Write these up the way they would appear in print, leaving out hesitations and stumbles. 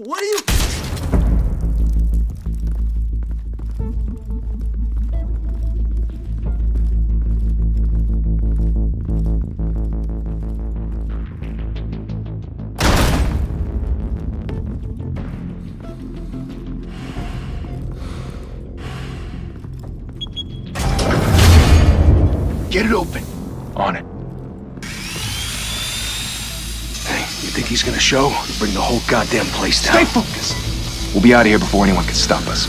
What are you... Get it open. On it. Hey, you think he's gonna show? He'll bring the whole goddamn place down. Stay focused! We'll be out of here before anyone can stop us.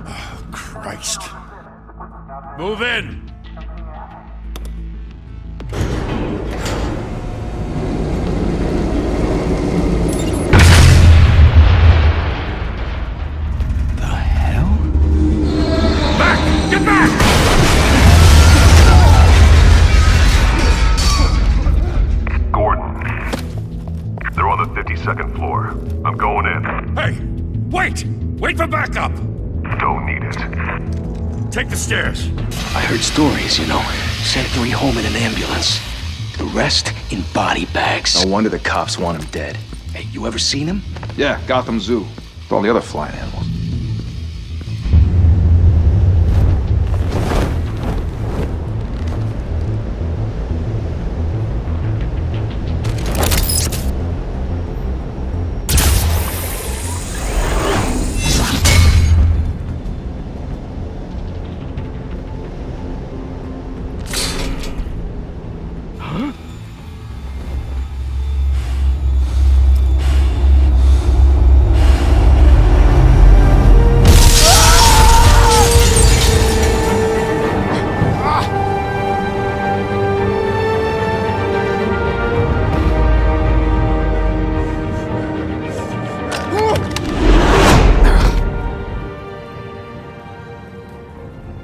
Oh, Christ. Move in! Get back! Gordon. They're on the 52nd floor. I'm going in. Hey! Wait! Wait for backup! Don't need it. Take the stairs. I heard stories, you know. Sent 3 home in an ambulance. The rest in body bags. No wonder the cops want him dead. Hey, you ever seen him? Yeah, Gotham Zoo. With all the other flying animals.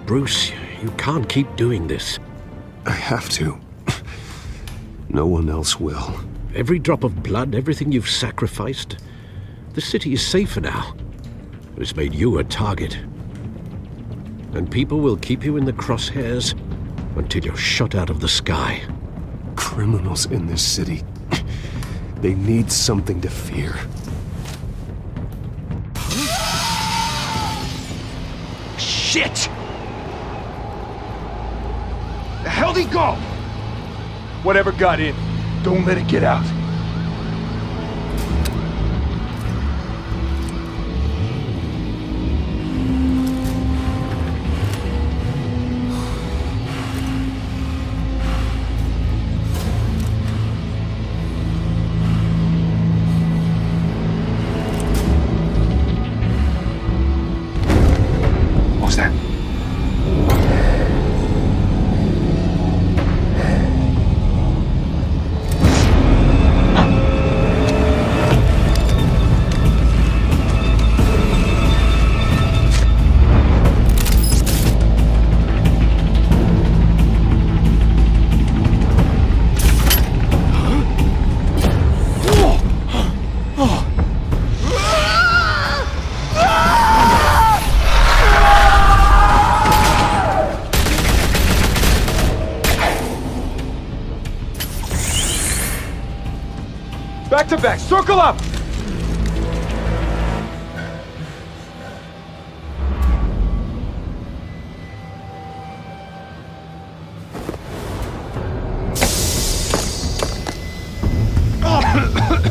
Bruce, you can't keep doing this. I have to. No one else will. Every drop of blood, everything you've sacrificed. The city is safer now. It's made you a target. And people will keep you in the crosshairs until you're shot out of the sky. Criminals in this city. They need something to fear. Shit! The hell'd he go? Whatever got in, don't let it get out. What was that? Back to back, circle up!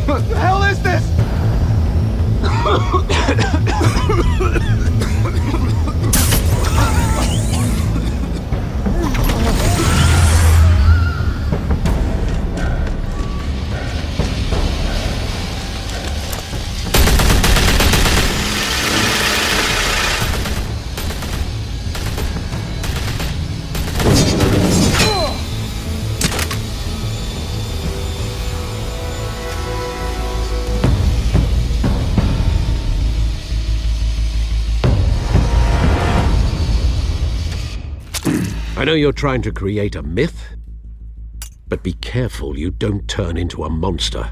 What the hell is this? I know you're trying to create a myth, but be careful you don't turn into a monster.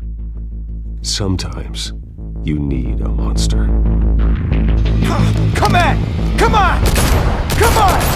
Sometimes you need a monster. Come on! Come on! Come on!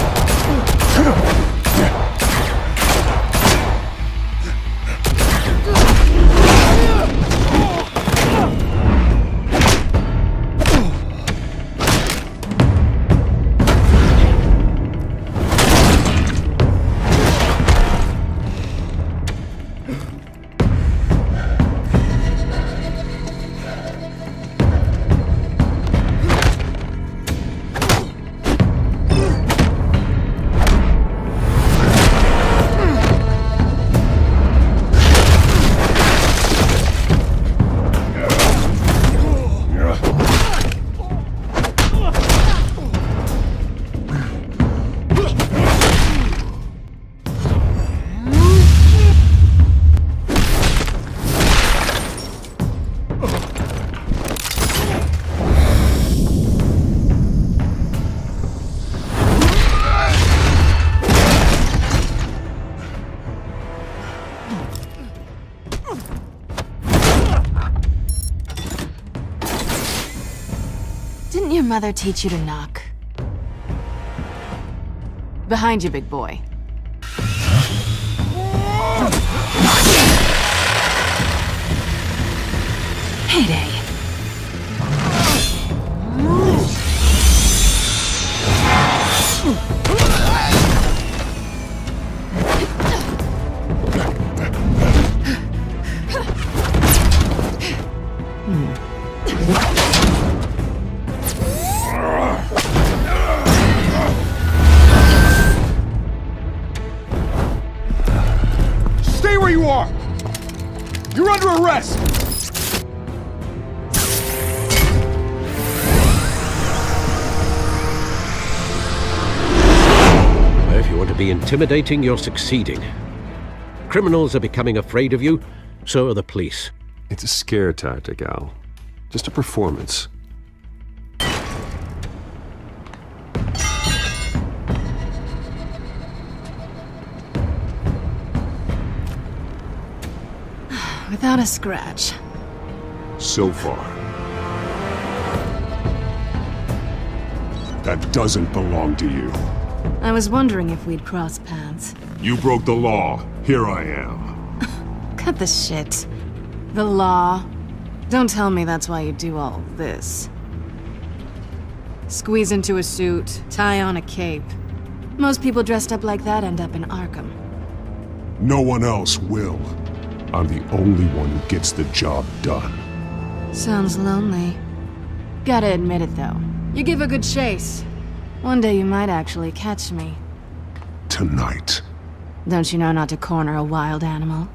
Didn't your mother teach you to knock? Behind you, big boy. Heyday. Stay where you are! You're under arrest! If you want to be intimidating, you're succeeding. Criminals are becoming afraid of you, so are the police. It's a scare tactic, Al. Just a performance. Without a scratch. So far. That doesn't belong to you. I was wondering if we'd cross paths. You broke the law. Here I am. Cut the shit. The law. Don't tell me that's why you do all this. Squeeze into a suit, tie on a cape. Most people dressed up like that end up in Arkham. No one else will. I'm the only one who gets the job done. Sounds lonely. Gotta admit it, though. You give a good chase. One day you might actually catch me. Tonight. Don't you know not to corner a wild animal?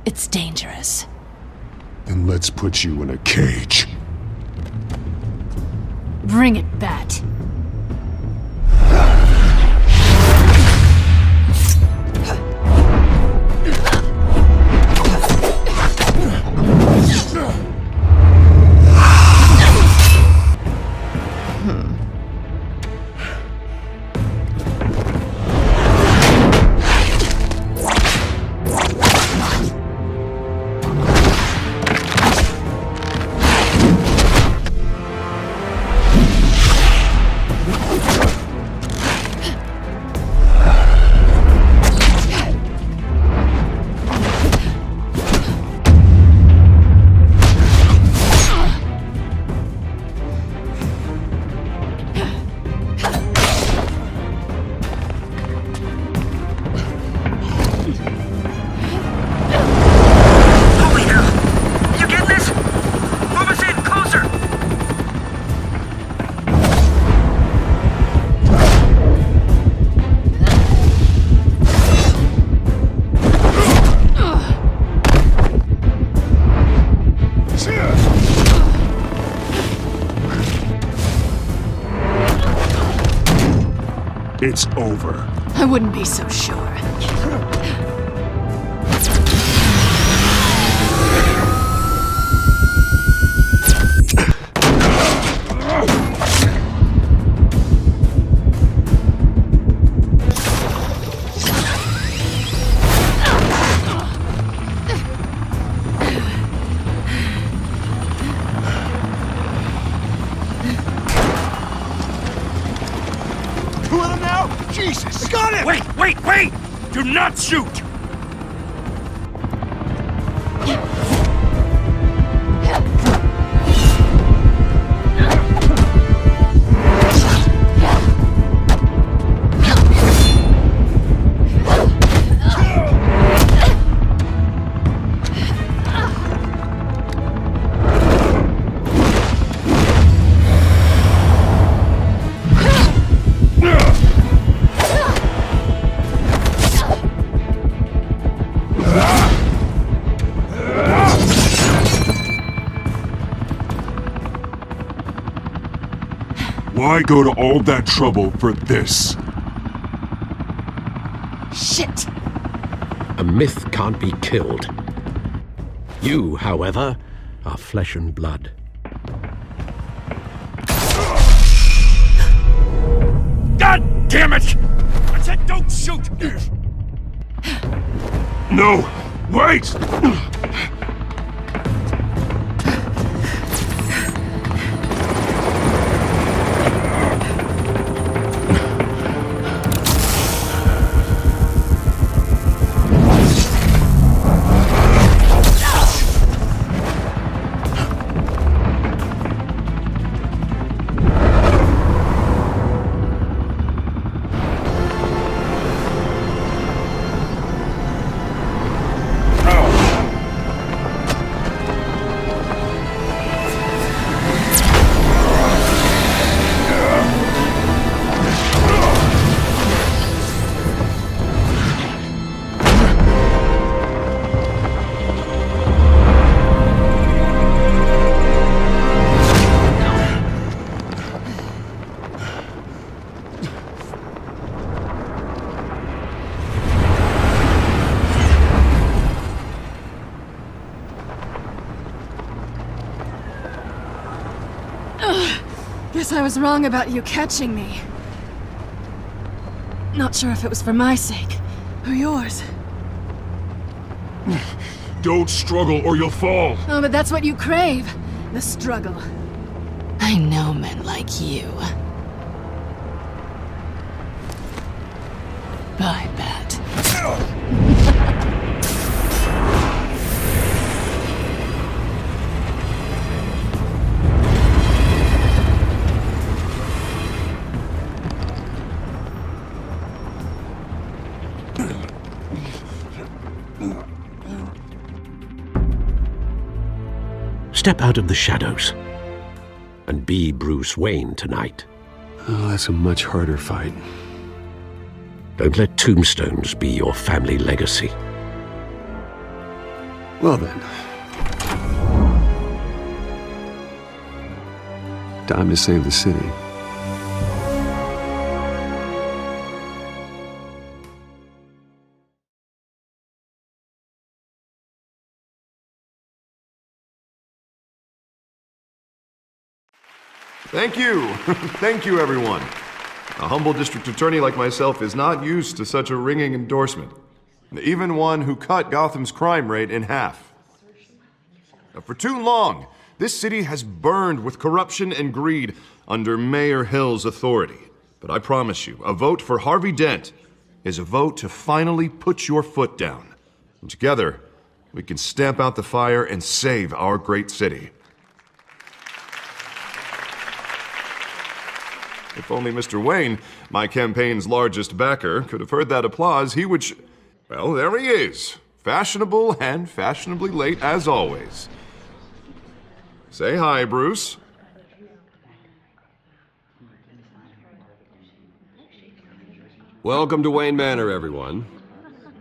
It's dangerous. Then let's put you in a cage. Bring it, Bat. It's over. I wouldn't be so sure. Jesus! I got him! Wait! Do not shoot! Why go to all that trouble for this? Shit! A myth can't be killed. You, however, are flesh and blood. God damn it! I said don't shoot! No! Wait! Guess I was wrong about you catching me. Not sure if it was for my sake, or yours. Don't struggle or you'll fall. Oh, but that's what you crave. The struggle. I know men like you. I bet. Step out of the shadows and be Bruce Wayne tonight. Oh, that's a much harder fight. Don't let tombstones be your family legacy. Well then. Time to save the city. Thank you. Thank you, everyone. A humble district attorney like myself is not used to such a ringing endorsement. Even one who cut Gotham's crime rate in half. For too long, this city has burned with corruption and greed under Mayor Hill's authority. But I promise you, a vote for Harvey Dent is a vote to finally put your foot down. And together, we can stamp out the fire and save our great city. If only Mr. Wayne, my campaign's largest backer, could have heard that applause, he would well, there he is. Fashionable and fashionably late as always. Say hi, Bruce. Welcome to Wayne Manor, everyone.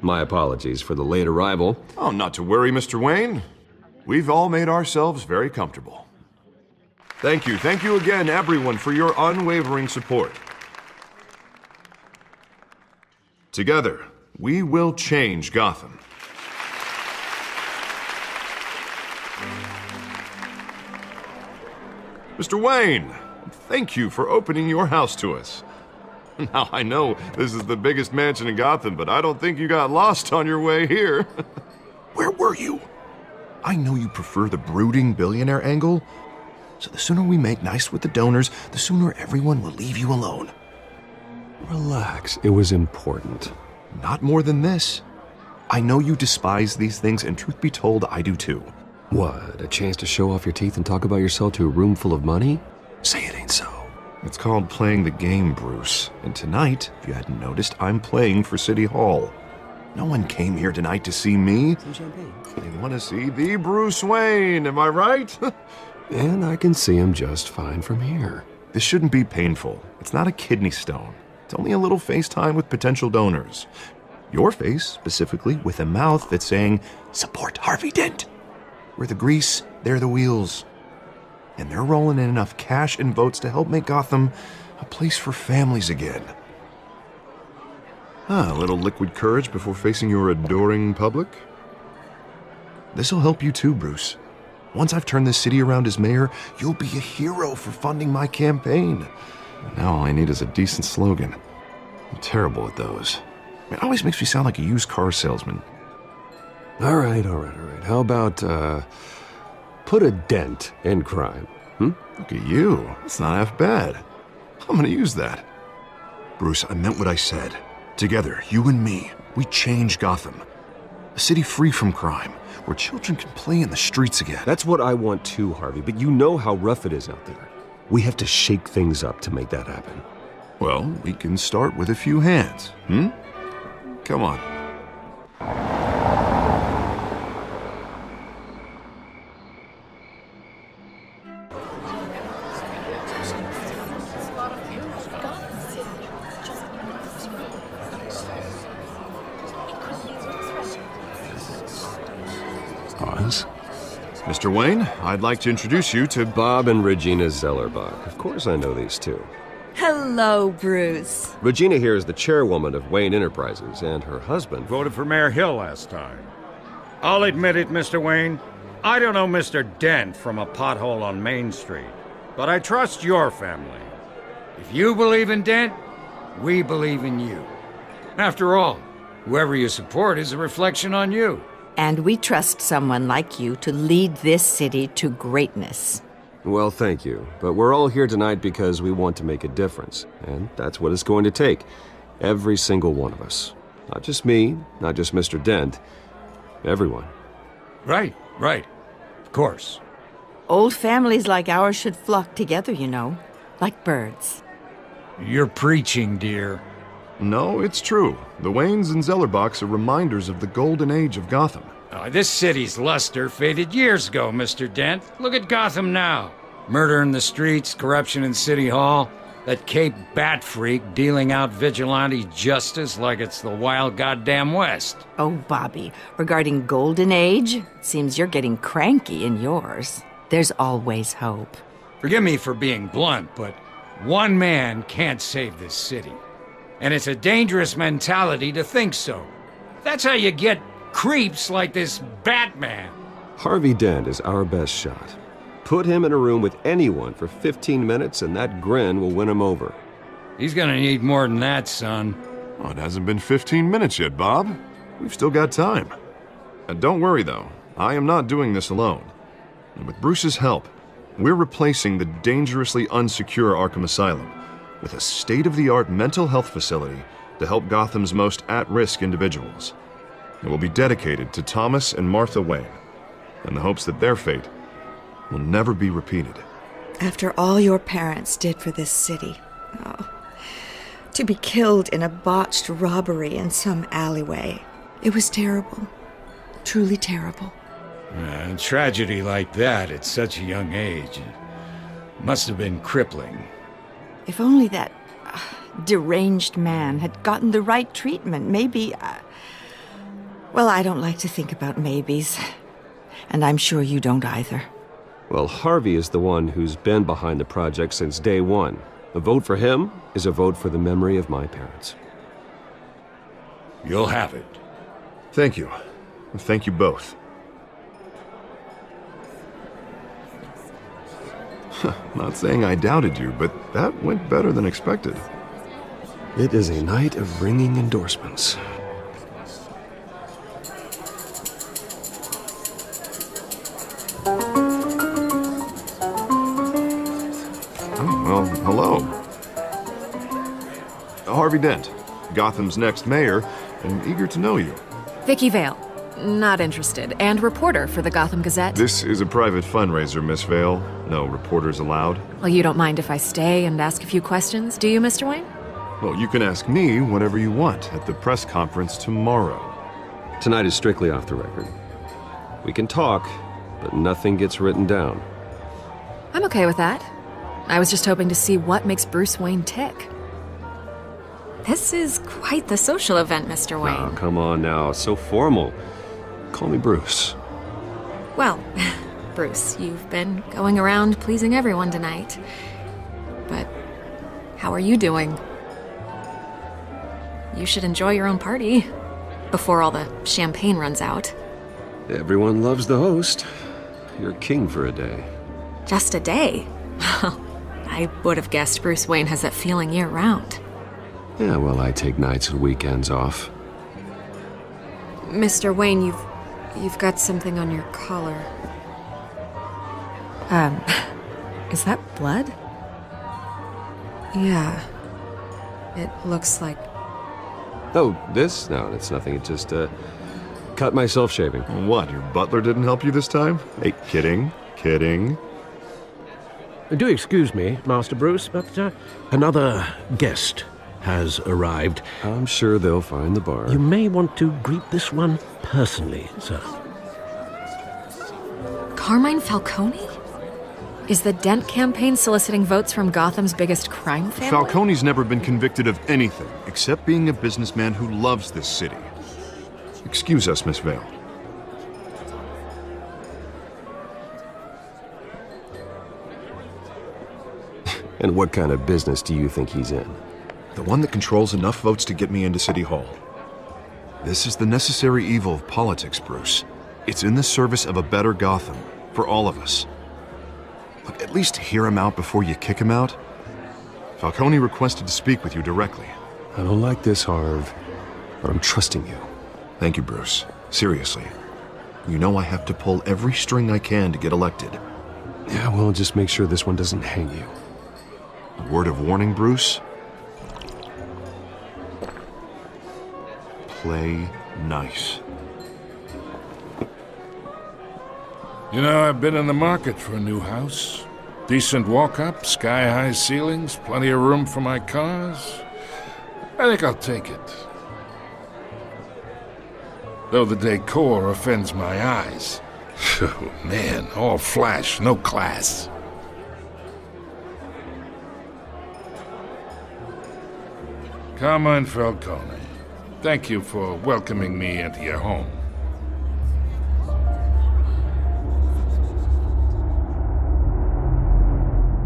My apologies for the late arrival. Oh, not to worry, Mr. Wayne. We've all made ourselves very comfortable. Thank you again, everyone, for your unwavering support. Together, we will change Gotham. Mr. Wayne, thank you for opening your house to us. Now, I know this is the biggest mansion in Gotham, but I don't think you got lost on your way here. Where were you? I know you prefer the brooding billionaire angle, so the sooner we make nice with the donors, the sooner everyone will leave you alone. Relax, it was important. Not more than this. I know you despise these things, and truth be told, I do too. What, a chance to show off your teeth and talk about yourself to a room full of money? Say it ain't so. It's called playing the game, Bruce. And tonight, if you hadn't noticed, I'm playing for City Hall. No one came here tonight to see me. Some champagne. They want to see the Bruce Wayne, am I right? And I can see him just fine from here. This shouldn't be painful. It's not a kidney stone. It's only a little FaceTime with potential donors. Your face, specifically, with a mouth that's saying, support Harvey Dent. We're the grease, they're the wheels. And they're rolling in enough cash and votes to help make Gotham a place for families again. A little liquid courage before facing your adoring public. This'll help you too, Bruce. Once I've turned this city around as mayor, you'll be a hero for funding my campaign. Now all I need is a decent slogan. I'm terrible at those. It always makes me sound like a used car salesman. All right. How about, put a dent in crime, Look at you. It's not half bad. I'm gonna use that. Bruce, I meant what I said. Together, you and me, we change Gotham. A city free from crime, where children can play in the streets again. That's what I want too, Harvey, but you know how rough it is out there. We have to shake things up to make that happen. Well, we can start with a few hands, Come on. Oz? Mr. Wayne, I'd like to introduce you to Bob and Regina Zellerbach. Of course I know these two. Hello, Bruce. Regina here is the chairwoman of Wayne Enterprises, and her husband... Voted for Mayor Hill last time. I'll admit it, Mr. Wayne. I don't know Mr. Dent from a pothole on Main Street, but I trust your family. If you believe in Dent, we believe in you. After all, whoever you support is a reflection on you. And we trust someone like you to lead this city to greatness. Well, thank you. But we're all here tonight because we want to make a difference. And that's what it's going to take. Every single one of us. Not just me, not just Mr. Dent. Everyone. Right. Of course. Old families like ours should flock together, you know, like birds. You're preaching, dear. No, it's true. The Waynes and Zellerbachs are reminders of the golden age of Gotham. This city's luster faded years ago, Mr. Dent. Look at Gotham now. Murder in the streets, corruption in City Hall, that Cape Bat freak dealing out vigilante justice like it's the wild goddamn West. Oh, Bobby, regarding Golden Age, it seems you're getting cranky in yours. There's always hope. Forgive me for being blunt, but one man can't save this city. And it's a dangerous mentality to think so. That's how you get creeps like this Batman. Harvey Dent is our best shot. Put him in a room with anyone for 15 minutes and that grin will win him over. He's gonna need more than that, son. Oh, it hasn't been 15 minutes yet, Bob. We've still got time. And don't worry, though. I am not doing this alone. And with Bruce's help, we're replacing the dangerously unsecure Arkham Asylum with a state-of-the-art mental health facility to help Gotham's most at-risk individuals. It will be dedicated to Thomas and Martha Wayne, in the hopes that their fate will never be repeated. After all your parents did for this city, to be killed in a botched robbery in some alleyway, it was terrible. Truly terrible. A tragedy like that at such a young age must have been crippling. If only that deranged man had gotten the right treatment, maybe... Well, I don't like to think about maybes. And I'm sure you don't either. Well, Harvey is the one who's been behind the project since day one. A vote for him is a vote for the memory of my parents. You'll have it. Thank you. Thank you both. Not saying I doubted you, but that went better than expected. It is a night of ringing endorsements. Oh, well, hello. Harvey Dent, Gotham's next mayor, and eager to know you. Vicky Vale. Not interested. And reporter for the Gotham Gazette. This is a private fundraiser, Miss Vale. No reporters allowed. Well, you don't mind if I stay and ask a few questions, do you, Mr. Wayne? Well, you can ask me whatever you want at the press conference tomorrow. Tonight is strictly off the record. We can talk, but nothing gets written down. I'm okay with that. I was just hoping to see what makes Bruce Wayne tick. This is quite the social event, Mr. Wayne. Oh, come on now. So formal. Call me Bruce. Well, Bruce, you've been going around pleasing everyone tonight. But how are you doing? You should enjoy your own party before all the champagne runs out. Everyone loves the host. You're king for a day. Just a day? I would have guessed Bruce Wayne has that feeling year-round. Yeah, well, I take nights and weekends off. Mr. Wayne, you've got something on your collar. Is that blood? Yeah. It looks like... Oh, this? No, it's nothing. It just, cut myself shaving. What, your butler didn't help you this time? Hey, kidding. Do excuse me, Master Bruce, but another guest has arrived. I'm sure they'll find the bar. You may want to greet this one personally, sir. Carmine Falcone? Is the Dent campaign soliciting votes from Gotham's biggest crime family? Falcone's never been convicted of anything except being a businessman who loves this city. Excuse us, Miss Vale. And what kind of business do you think he's in? The one that controls enough votes to get me into City Hall. This is the necessary evil of politics, Bruce. It's in the service of a better Gotham, for all of us. Look, at least hear him out before you kick him out. Falcone requested to speak with you directly. I don't like this, Harv, but I'm trusting you. Thank you, Bruce. Seriously. You know I have to pull every string I can to get elected. Yeah, well, just make sure this one doesn't hang you. A word of warning, Bruce? Play nice. You know, I've been in the market for a new house. Decent walk-up, sky-high ceilings, plenty of room for my cars. I think I'll take it. Though the decor offends my eyes. Oh, man, all flash, no class. Carmine Falcone, thank you for welcoming me into your home.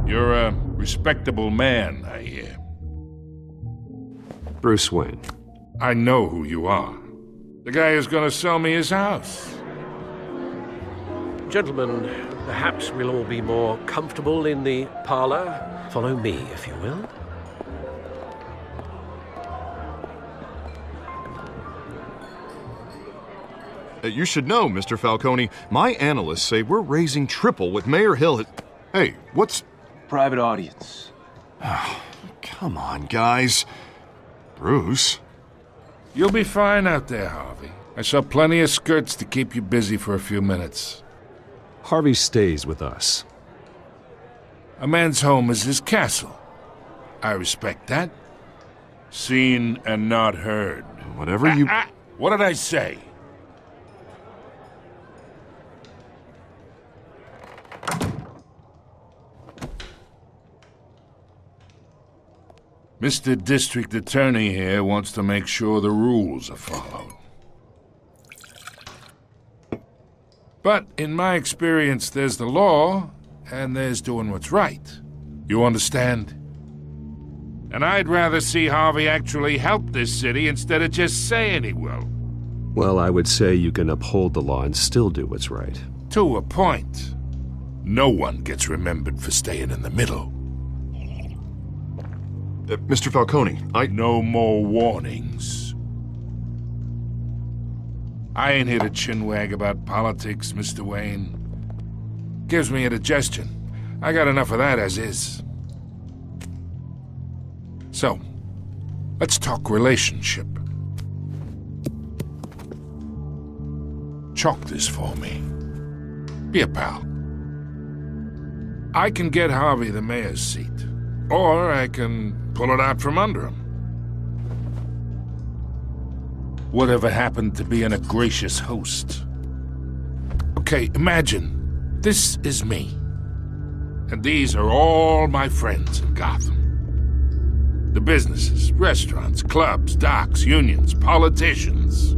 You're a respectable man, I hear. Bruce Wayne. I know who you are. The guy who's gonna sell me his house. Gentlemen, perhaps we'll all be more comfortable in the parlor. Follow me, if you will. You should know, Mr. Falcone, my analysts say we're raising triple with Mayor Hill. Hey, what's... Private audience. Come on, guys. Bruce? You'll be fine out there, Harvey. I saw plenty of skirts to keep you busy for a few minutes. Harvey stays with us. A man's home is his castle. I respect that. Seen and not heard. Whatever you... What did I say? Mr. District Attorney here wants to make sure the rules are followed. But in my experience, there's the law, and there's doing what's right. You understand? And I'd rather see Harvey actually help this city instead of just saying he will. Well, I would say you can uphold the law and still do what's right. To a point. No one gets remembered for staying in the middle. Mr. Falcone, No more warnings. I ain't here to chinwag about politics, Mr. Wayne. Gives me indigestion. I got enough of that as is. So, Let's talk relationship. Chalk this for me. Be a pal. I can get Harvey the mayor's seat, or I can pull it out from under him. Whatever happened to being a gracious host? Okay, imagine this is me, and these are all my friends in Gotham. The businesses, restaurants, clubs, docks, unions, politicians.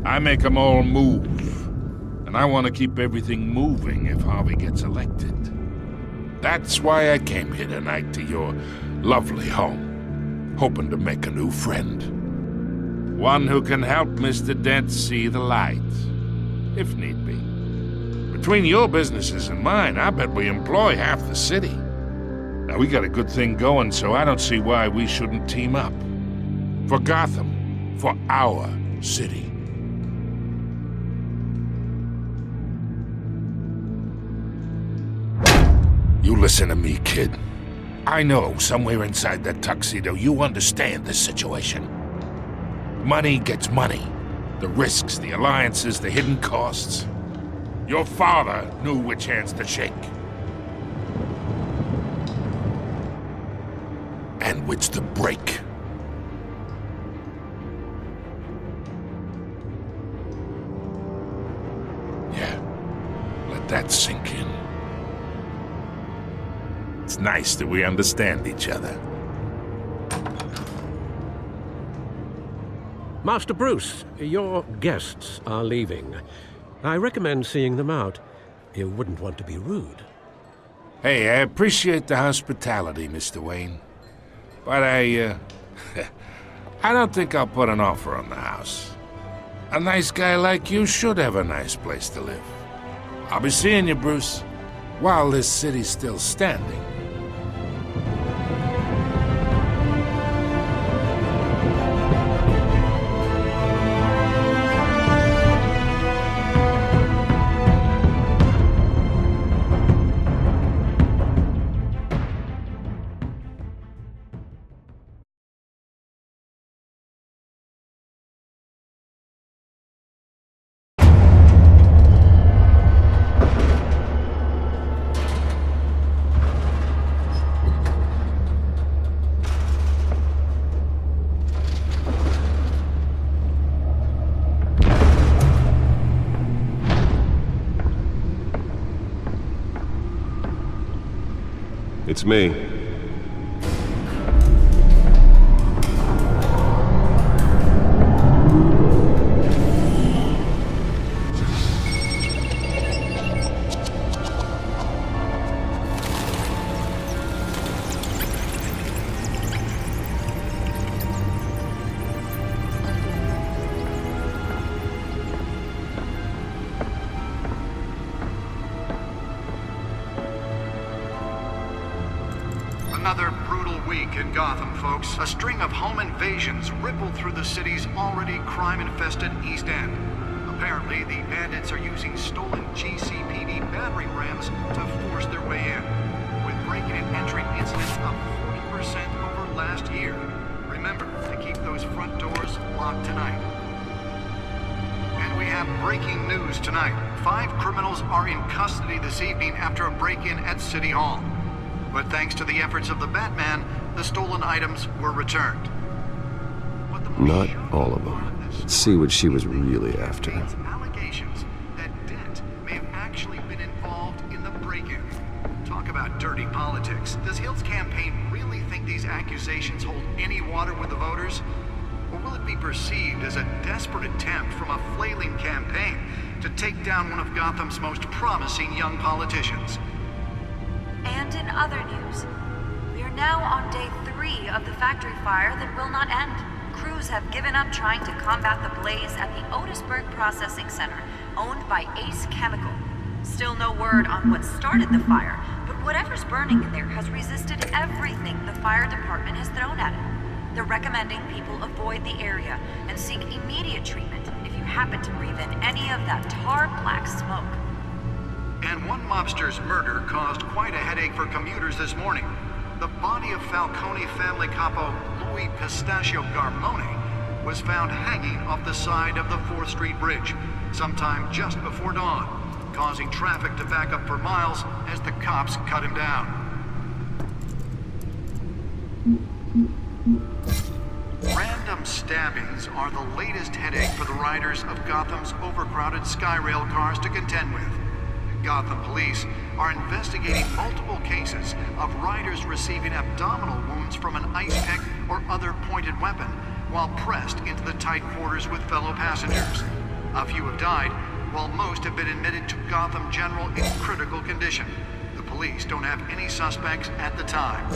I make them all move. And I want to keep everything moving if Harvey gets elected. That's why I came here tonight to your lovely home, hoping to make a new friend. One who can help Mr. Dent see the light, if need be. Between your businesses and mine, I bet we employ half the city. Now, we got a good thing going, so I don't see why we shouldn't team up. For Gotham, for our city. You listen to me, kid. I know somewhere inside that tuxedo you understand this situation. Money gets money. The risks, the alliances, the hidden costs. Your father knew which hands to shake. And which to break. Yeah, let that sink in. It's nice that we understand each other. Master Bruce, your guests are leaving. I recommend seeing them out. You wouldn't want to be rude. Hey, I appreciate the hospitality, Mr. Wayne. But I don't think I'll put an offer on the house. A nice guy like you should have a nice place to live. I'll be seeing you, Bruce, while this city's still standing. It's me. Another brutal week in Gotham, folks. A string of home invasions rippled through the city's already crime-infested East End. Apparently, the bandits are using stolen GCPD battering rams to force their way in, with break-in and entry incidents up 40% over last year. Remember to keep those front doors locked tonight. And we have breaking news tonight. 5 criminals are in custody this evening after a break-in at City Hall. But thanks to the efforts of the Batman, the stolen items were returned. Not all of them. Let's see what she was really after. Allegations that Dent may have actually been involved in the break-in. Talk about dirty politics. Does Hill's campaign really think these accusations hold any water with the voters? Or will it be perceived as a desperate attempt from a flailing campaign to take down one of Gotham's most promising young politicians? And in other news, we are now on day 3 of the factory fire that will not end. Crews have given up trying to combat the blaze at the Otisburg Processing Center, owned by Ace Chemical. Still no word on what started the fire, but whatever's burning in there has resisted everything the fire department has thrown at it. They're recommending people avoid the area and seek immediate treatment if you happen to breathe in any of that tar black smoke. And one mobster's murder caused quite a headache for commuters this morning. The body of Falcone family capo Louis Pistachio Garmone was found hanging off the side of the 4th Street Bridge sometime just before dawn, causing traffic to back up for miles as the cops cut him down. Random stabbings are the latest headache for the riders of Gotham's overcrowded Skyrail cars to contend with. Gotham police are investigating multiple cases of riders receiving abdominal wounds from an ice pick or other pointed weapon while pressed into the tight quarters with fellow passengers. A few have died, while most have been admitted to Gotham General in critical condition. The police don't have any suspects at the time.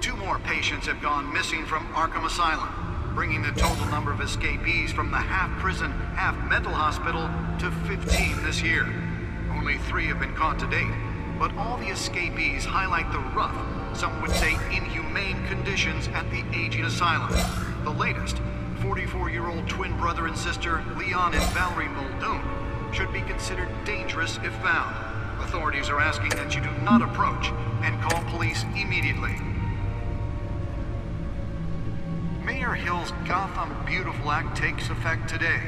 2 more patients have gone missing from Arkham Asylum, bringing the total number of escapees from the half-prison, half-mental hospital to 15 this year. Only 3 have been caught to date, but all the escapees highlight the rough, some would say inhumane conditions at the aging asylum. The latest, 44-year-old twin brother and sister Leon and Valerie Muldoon, should be considered dangerous if found. Authorities are asking that you do not approach and call police immediately. Mayor Hill's Gotham Beautiful Act takes effect today,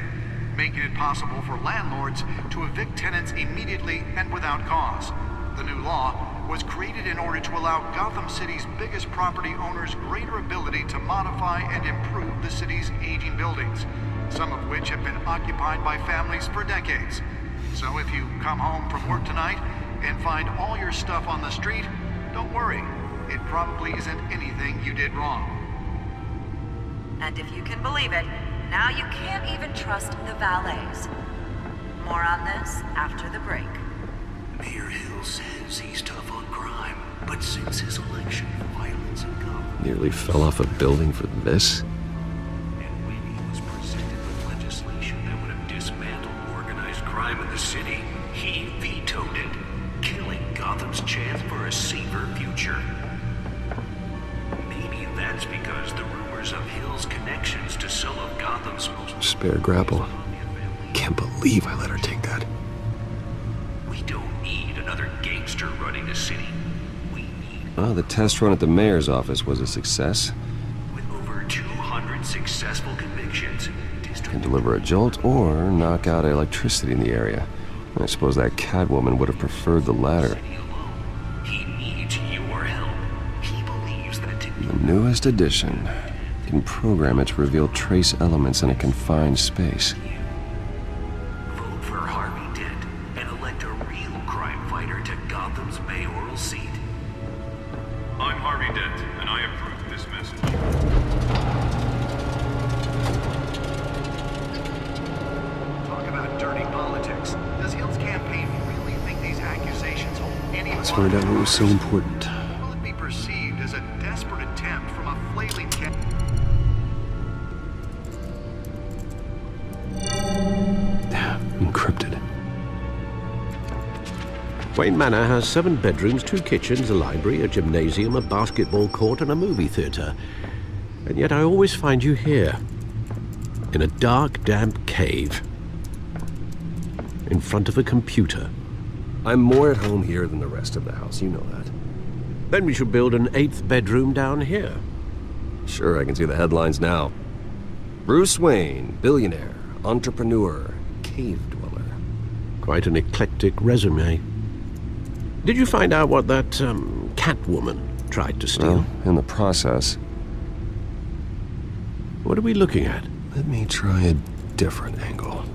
making it possible for landlords to evict tenants immediately and without cause. The new law was created in order to allow Gotham City's biggest property owners greater ability to modify and improve the city's aging buildings, some of which have been occupied by families for decades. So if you come home from work tonight and find all your stuff on the street, don't worry. It probably isn't anything you did wrong. And if you can believe it, now you can't even trust the valets. More on this after the break. Mayor Hill says he's tough on crime, but since his election, violence in Gotham Nearly fell off a building for this? And when he was presented with legislation that would have dismantled organized crime in the city, he vetoed it, killing Gotham's chance for a safer future. Maybe that's because the rumors of Hill's connections to some of Gotham's most... Spare grapple. Can't believe I let her take that. We don't need another gangster running the city. Well, the test run at the mayor's office was a success. With over 200 successful convictions, Can deliver a jolt or knock out electricity in the area. I suppose that Catwoman would have preferred the latter. he needs your help. He believes that to The newest addition can program it to reveal trace elements in a confined space. vote for Harvey Dent and elect a real crime fighter to Gotham's mayoral seat. I'm Harvey Dent, and I approve this message. Talk about dirty politics. Does Hill's campaign really think these accusations hold any Let's find out what was so important. Will it be perceived as a desperate attempt from a flailing cat? Encrypted. Wayne Manor has 7 bedrooms, 2 kitchens, a library, a gymnasium, a basketball court, and a movie theater. And yet I always find you here, in a dark, damp cave, in front of a computer. I'm more at home here than the rest of the house, you know that. Then we should build an 8th bedroom down here. Sure, I can see the headlines now. Bruce Wayne, billionaire, entrepreneur, cave dweller. Quite an eclectic resume. Did you find out what that, Catwoman tried to steal? Well, in the process. What are we looking at? Let me try a different angle.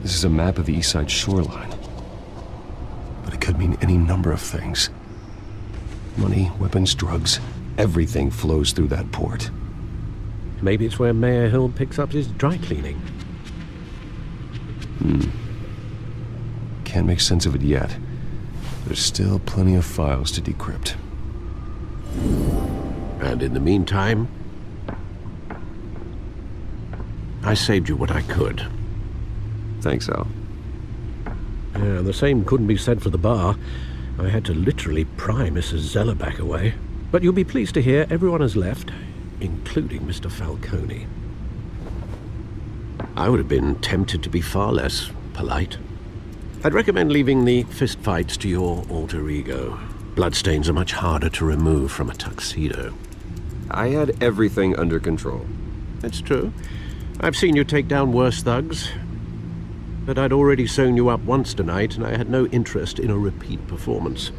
This is a map of the East Side shoreline. But it could mean any number of things. Money, weapons, drugs, everything flows through that port. Maybe it's where Mayor Hill picks up his dry cleaning. Can't make sense of it yet. There's still plenty of files to decrypt. And in the meantime, I saved you what I could. Thanks, Al. Yeah, the same couldn't be said for the bar. I had to literally pry Mrs. Zellerback away. But you'll be pleased to hear everyone has left, including Mr. Falcone. I would have been tempted to be far less polite. I'd recommend leaving the fistfights to your alter ego. Bloodstains are much harder to remove from a tuxedo. I had everything under control. It's true. I've seen you take down worse thugs. But I'd already sewn you up once tonight, and I had no interest in a repeat performance.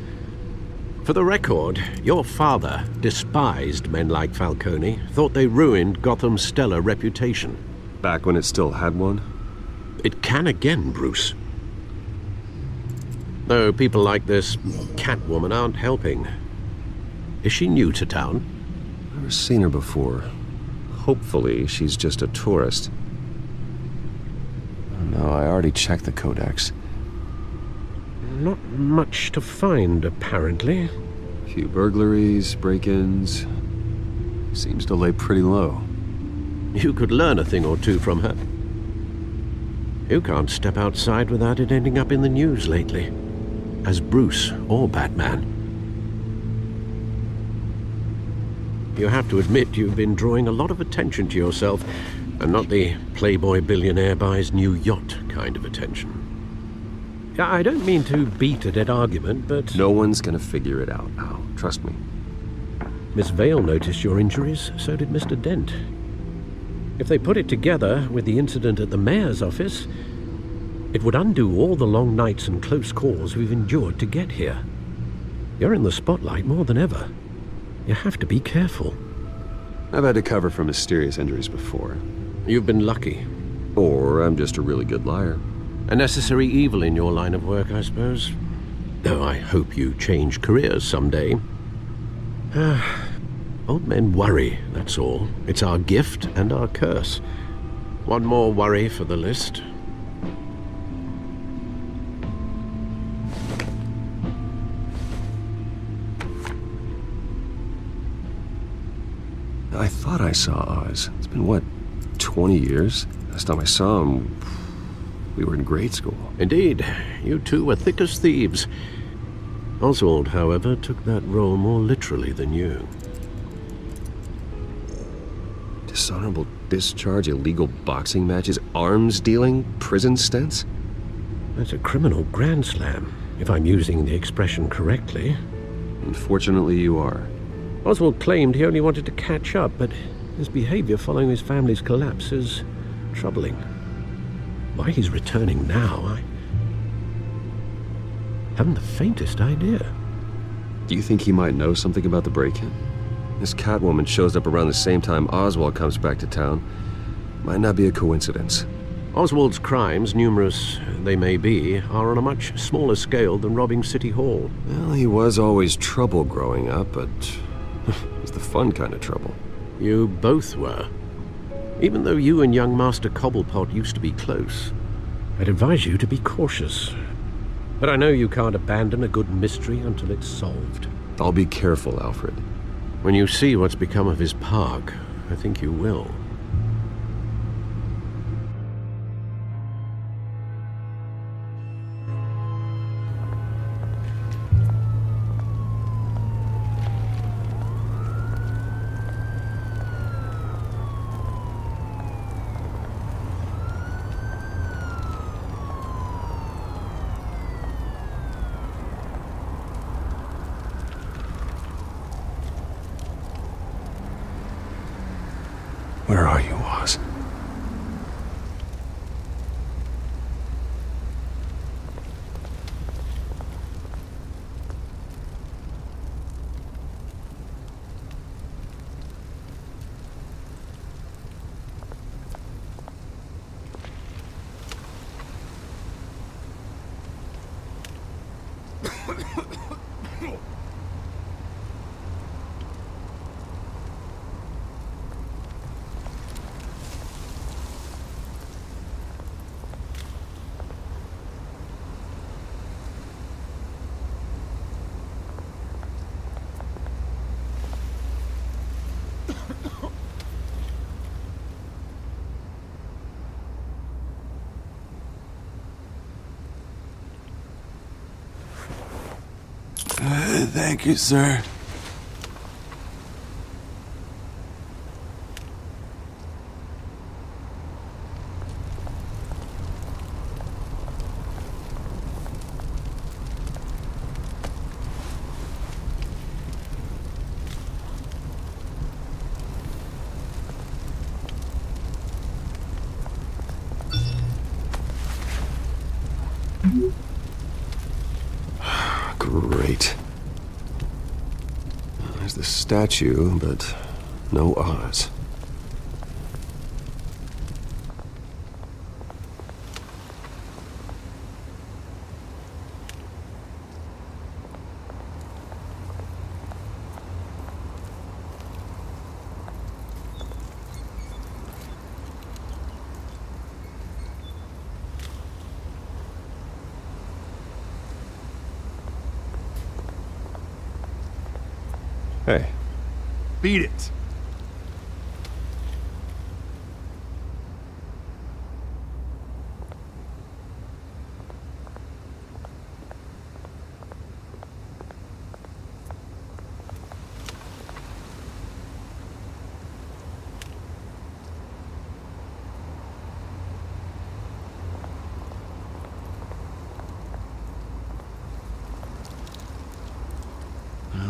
For the record, your father despised men like Falcone, thought they ruined Gotham's stellar reputation. Back when it still had one? It can again, Bruce. Though people like this Catwoman aren't helping. Is she new to town? Never seen her before. Hopefully, she's just a tourist. No, I already checked the codex. Not much to find, apparently. A few burglaries, break-ins. Seems to lay pretty low. You could learn a thing or two from her. You can't step outside without it ending up in the news lately. As Bruce or Batman. You have to admit you've been drawing a lot of attention to yourself, and not the playboy billionaire buys new yacht kind of attention. I don't mean to beat a dead argument, but... No one's gonna figure it out, Al. Trust me. Miss Vale noticed your injuries, so did Mr. Dent. If they put it together with the incident at the mayor's office, it would undo all the long nights and close calls we've endured to get here. You're in the spotlight more than ever. You have to be careful. I've had to cover for mysterious injuries before. You've been lucky. Or I'm just a really good liar. A necessary evil in your line of work, I suppose. Though I hope you change careers someday. Old men worry, that's all. It's our gift and our curse. One more worry for the list. I thought I saw Oz. It's been, what, 20 years? Last time I saw him, we were in grade school. Indeed. You two were thick as thieves. Oswald, however, took that role more literally than you. Dishonorable discharge, illegal boxing matches, arms dealing, prison stints? That's a criminal grand slam, if I'm using the expression correctly. Unfortunately, you are. Oswald claimed he only wanted to catch up, but his behavior following his family's collapse is troubling. Why he's returning now, I haven't the faintest idea. Do you think he might know something about the break-in? This Catwoman shows up around the same time Oswald comes back to town. Might not be a coincidence. Oswald's crimes, numerous they may be, are on a much smaller scale than robbing City Hall. Well, he was always trouble growing up, but it was the fun kind of trouble. You both were. Even though you and young Master Cobblepot used to be close, I'd advise you to be cautious. But I know you can't abandon a good mystery until it's solved. I'll be careful, Alfred. When you see what's become of his park, I think you will. Where are you, Oz? Thank you, sir. Great. There's the statue, but no Oz. Hey. Beat it.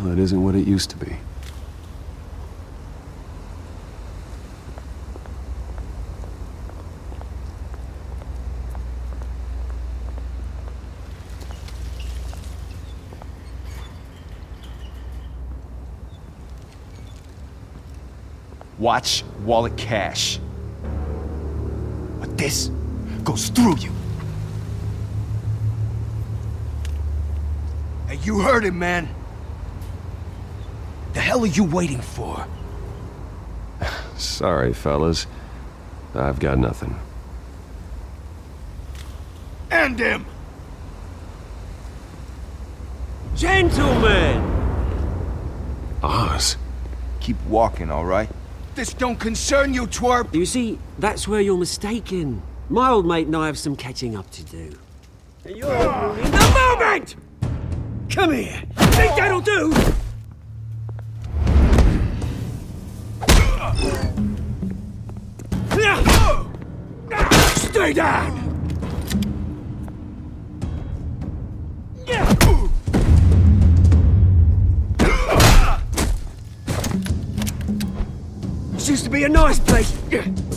Well, it isn't what it used to be. Watch wallet cash. But this goes through you. Hey, you heard it, man. The hell are you waiting for? Sorry, fellas. I've got nothing. End him! Gentlemen! Oz. Keep walking, all right? This don't concern you, twerp! You see, that's where you're mistaken. My old mate and I have some catching up to do. And you're ruining the moment! Come here! Think that'll do? Stay down! This used to be a nice place.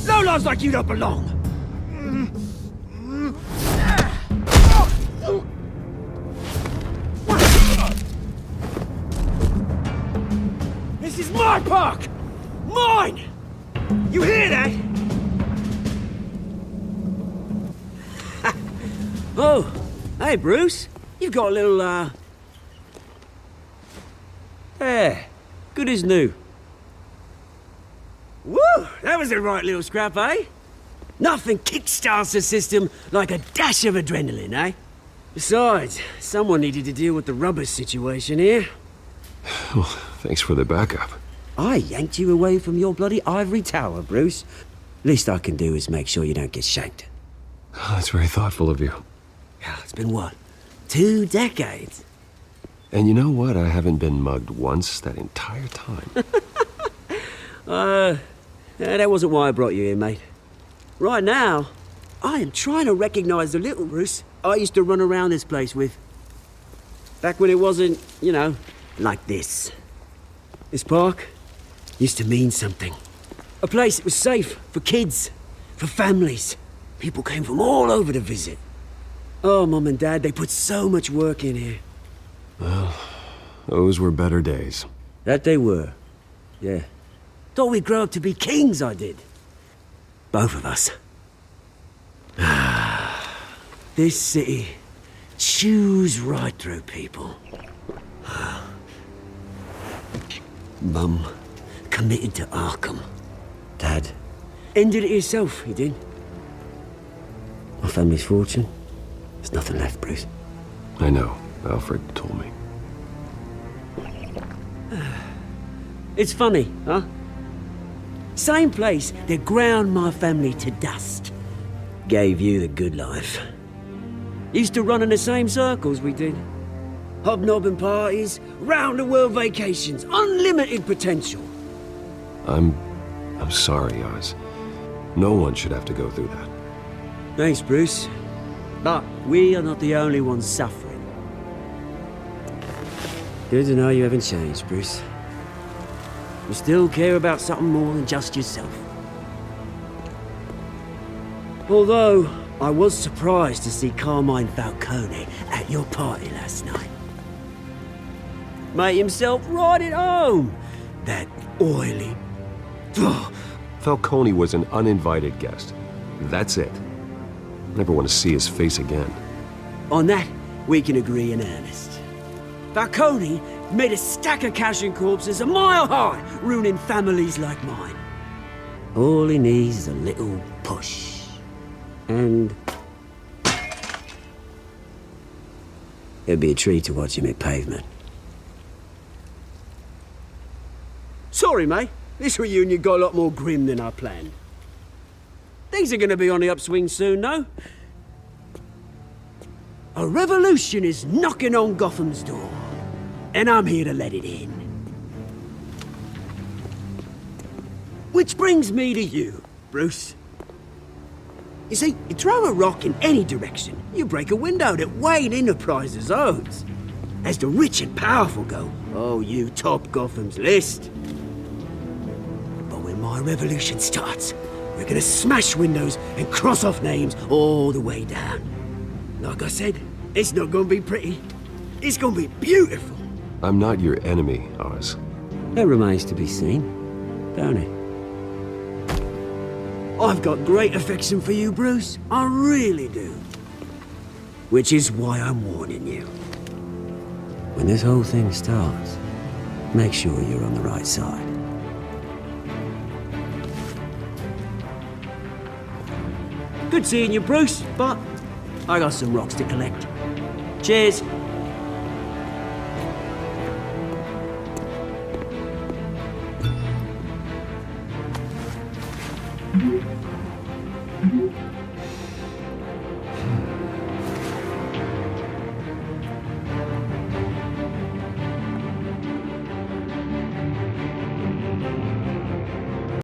Lowlifes like you don't belong. This is my park! Mine! You hear that? Oh, hey, Bruce. You've got a little, There. Good as new. Woo! That was a right little scrap, eh? Nothing kickstarts the system like a dash of adrenaline, eh? Besides, someone needed to deal with the rubber situation here. Well, thanks for the backup. I yanked you away from your bloody ivory tower, Bruce. Least I can do is make sure you don't get shanked. Oh, that's very thoughtful of you. It's been what? 2 decades? And you know what? I haven't been mugged once that entire time. That wasn't why I brought you here, mate. Right now, I am trying to recognize the little Bruce I used to run around this place with. Back when it wasn't, you know, like this. This park used to mean something. A place that was safe for kids, for families. People came from all over to visit. Oh, Mum and Dad, they put so much work in here. Well, those were better days. That they were. Yeah. Thought we'd grow up to be kings, I did. Both of us. This city chews right through people. Mum committed to Arkham. Dad ended it himself, he did. My family's fortune. There's nothing left, Bruce. I know. Alfred told me. It's funny, huh? Same place that ground my family to dust. Gave you the good life. Used to run in the same circles we did. Hobnobbing parties, round-the-world vacations, unlimited potential. I'm sorry, Oz. No one should have to go through that. Thanks, Bruce. But we are not the only ones suffering. Good to know you haven't changed, Bruce. You still care about something more than just yourself. Although, I was surprised to see Carmine Falcone at your party last night. Made himself right at home. That oily... Falcone was an uninvited guest. That's it. Never want to see his face again. On that, we can agree in earnest. Falcone made a stack of cash and corpses a mile high, ruining families like mine. All he needs is a little push. And... it'd be a treat to watch him hit pavement. Sorry, mate. This reunion got a lot more grim than I planned. Things are gonna be on the upswing soon, no? A revolution is knocking on Gotham's door, and I'm here to let it in. Which brings me to you, Bruce. You see, you throw a rock in any direction, you break a window that Wayne Enterprises owns. As the rich and powerful go, oh, you top Gotham's list. But when my revolution starts, we're gonna smash windows and cross off names all the way down. Like I said, it's not gonna be pretty. It's gonna be beautiful. I'm not your enemy, Oz. That remains to be seen, don't it? I've got great affection for you, Bruce. I really do. Which is why I'm warning you. When this whole thing starts, make sure you're on the right side. Good seeing you, Bruce, but I got some rocks to collect. Cheers.